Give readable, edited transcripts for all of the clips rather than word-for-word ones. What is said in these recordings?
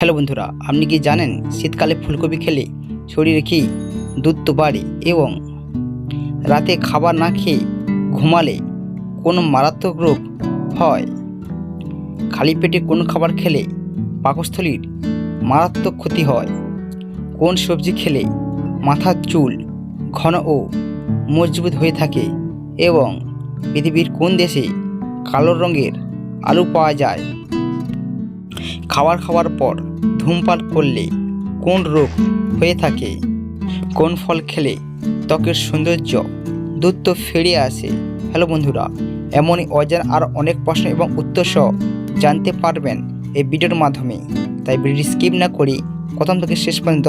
Hello বন্ধুরা, আপনি কি জানেন শীতকালে ফুলকপি খেলে শরীরে কি দ্রুত বাড়ে এবং রাতে খাবার না খেয়ে ঘুমালে কোনো মারাত্মক রোগ হয়? খালি পেটে কোন খাবার খেলে পাকস্থলীর মারাত্মক ক্ষতি হয়? কোন সবজি খেলে মাথার চুল ঘন ও মজবুত হয়ে থাকে এবং পৃথিবীর কোন দেশে কালো রঙের আলু পাওয়া যায়? খাবার খাওয়ার পর ধূমপান করলে কোন রোগ হয়ে থাকে? কোন ফল খেলে ত্বকের সৌন্দর্য দ্রুত ফিরে আসে? হ্যালো বন্ধুরা, এমনই অজানা আর অনেক প্রশ্ন এবং উত্তর সহ জানতে পারবেন এই ভিডিওর মাধ্যমে। তাই ভিডিওটি স্কিপ না করে প্রথম থেকে শেষ পর্যন্ত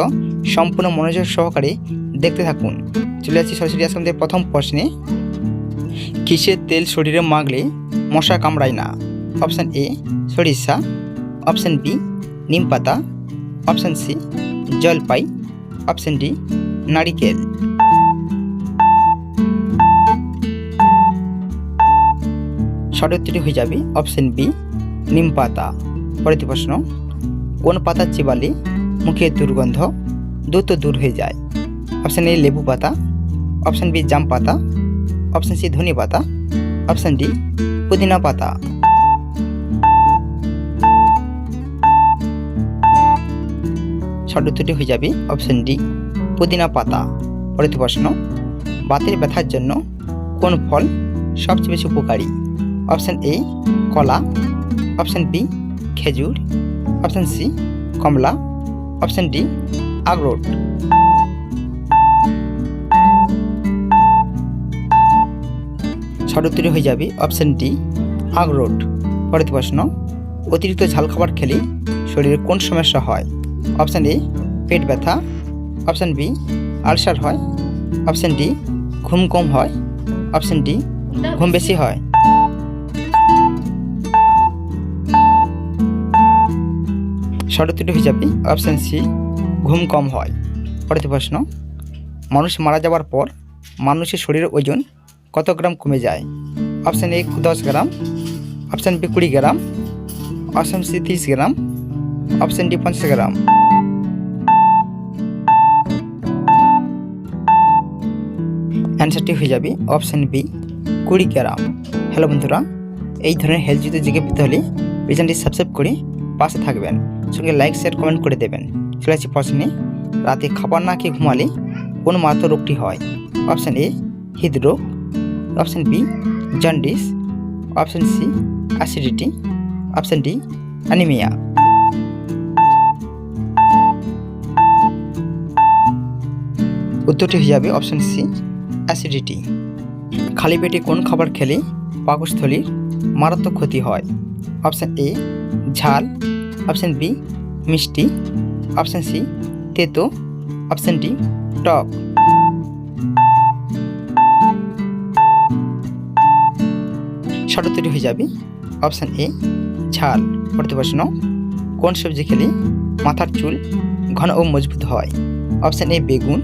সম্পূর্ণ মনোযোগ সহকারে দেখতে থাকুন। চলে যাচ্ছি সরাসরি আমাদের প্রথম প্রশ্নে। কিসের তেল শরীরে মাখলে মশা কামড়ায় না? অপশান এ সরিষা, অপশান বি নিম পাতা, অপশান সি জলপাই, অপশান ডি নারিকেল। সঠিক উত্তরটি হয়ে যাবে অপশান বি নিম পাতা। পরবর্তী প্রশ্ন, কোন পাতা চিবালে মুখের দুর্গন্ধ দ্রুত দূর হয়ে যায়? অপশান এ লেবু পাতা, অপশান বি জাম পাতা, অপশান সি ধনে পাতা, অপশান ডি পুদিনা পাতা। সঠিক উত্তরটি হয়ে যাবে অপশান ডি পুদিনা পাতা। পরবর্তী প্রশ্ন, বাতের ব্যথার জন্য কোন ফল সবচেয়ে বেশি উপকারী? অপশান এ কলা, অপশান বি খেজুর, অপশান সি কমলা, অপশান ডি আখরোট। সঠিক উত্তরটি হয়ে যাবে অপশান ডি আখরোট। পরবর্তী প্রশ্ন, অতিরিক্ত ঝাল খাবার খেলে শরীরে কোন সমস্যা হয়? অপশান এ পেট ব্যথা, অপশান বি আলসার হয়, অপশান ডি ঘুম কম হয়, অপশান ডি ঘুম বেশি হয়। সঠিক উত্তরটি হয়ে যাবে অপশান সি ঘুম কম হয়। পরবর্তী প্রশ্ন, মানুষ মারা যাওয়ার পর মানুষের শরীরের ওজন কত গ্রাম কমে যায়? Option A 10 gram, option B 20 gram, option C 30 gram, option D 50 gram. অ্যান্সারটি হয়ে যাবে অপশান বি 20 গ্রাম। হ্যালো বন্ধুরা, এই ধরনের হেলথ যদি জেগে পেতে হলে চ্যানেলটি সাবস্ক্রাইব করে পাশে থাকবেন, সঙ্গে লাইক শেয়ার কমেন্ট করে দেবেন। চলে আসছি প্রশ্নে, রাতে খাবার না খেয়ে ঘুমালে কোন মারাত্মক রোগটি হয়? অপশান এ হৃদরোগ, option B jaundice, option C acidity, option D anaemia. উত্তরটি হয়ে যাবে অপশান সি অ্যাসিডিটি। খালি পেটে কোন খাবার খেলে পাকস্থলীর মারাত্মক ক্ষতি হয়? অপশান এ ঝাল, অপশান বি মিষ্টি, অপশান সি তেতো, অপশান ডি টক। সঠিক উত্তরটি হয়ে যাবে অপশান এ ঝাল। পরবর্তী প্রশ্ন, কোন সবজি খেলে মাথার চুল ঘন ও মজবুত হয়? অপশান এ বেগুন,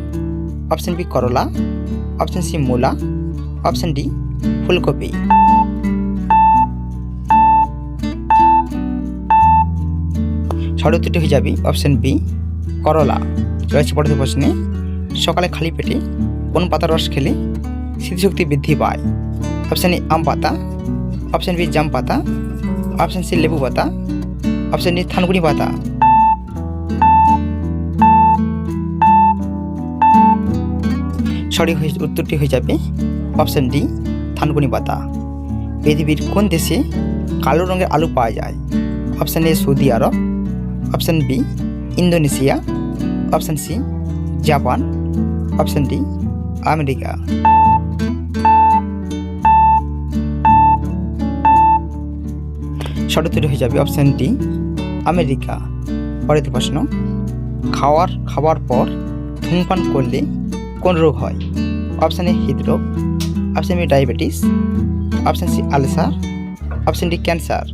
অপশান বি করলা, অপশান সি মূলা, অপশান ডি ফুলকপি। সঠিক উত্তরটি হয়ে যাবে অপশান বি করলা। রয়েছে পরবর্তী প্রশ্নে, সকালে খালি পেটে কোন পাতার রস খেলে স্মৃতিশক্তি বৃদ্ধি পায়? অপশান এ আম পাতা, অপশান বি জাম পাতা, অপশান সি লেবু পাতা, অপশান ডি থানকুনি পাতা। সঠিক উত্তরটি হয়ে যাবে অপশান ডি থানকুনি পাতা। পৃথিবীর কোন দেশে কালো রঙের আলু পাওয়া যায়? Option A Saudi Arab, option B Indonesia, option C Japan, option D America. সঠিক উত্তরটি হয়ে যাবে অপশান ডি আমেরিকা। পরবর্তী প্রশ্ন, খাওয়ার পর ধূমপান করলে কোন রোগ হয়? অপশান এ হৃদরোগ, option B diabetes, option C ulcer, option D cancer.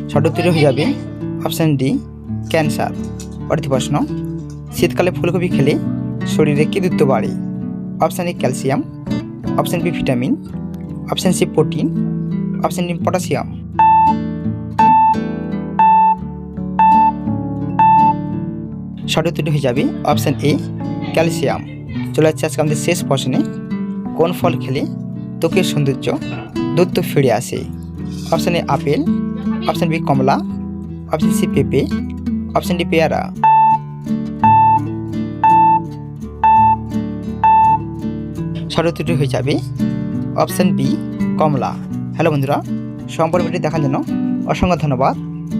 সঠিক উত্তরটি হয়ে যাবে অপশান ডি ক্যান্সার। পরবর্তী প্রশ্ন, শীতকালে ফুলকপি খেলে শরীরে কি দ্রুত বাড়ে? Option A calcium, option B vitamin, option C protein, option D potassium. সঠিক উত্তরটি হয়ে যাবে অপশন এ ক্যালসিয়াম। চলে যাচ্ছে আজকে আমাদের শেষ প্রশ্নে, কোন ফল খেলে ত্বকের সৌন্দর্য দ্রুত ফিরে আসে? Option A apple, option B কমলা, অপশন সি পেঁপে, অপশন ডি পেয়ারা। সঠিক উত্তরটি হয়ে যাবে অপশন বি কমলা। হ্যালো বন্ধুরা, সম্পূর্ণ ভিডিও দেখার জন্য অসংখ্য ধন্যবাদ।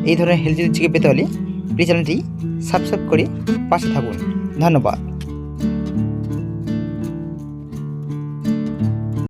এই ধরনের হেলথি টিপস পেতে হলে প্লিজ চ্যানেলটি সাবস্ক্রাইব করে পাশে থাকুন। ধন্যবাদ।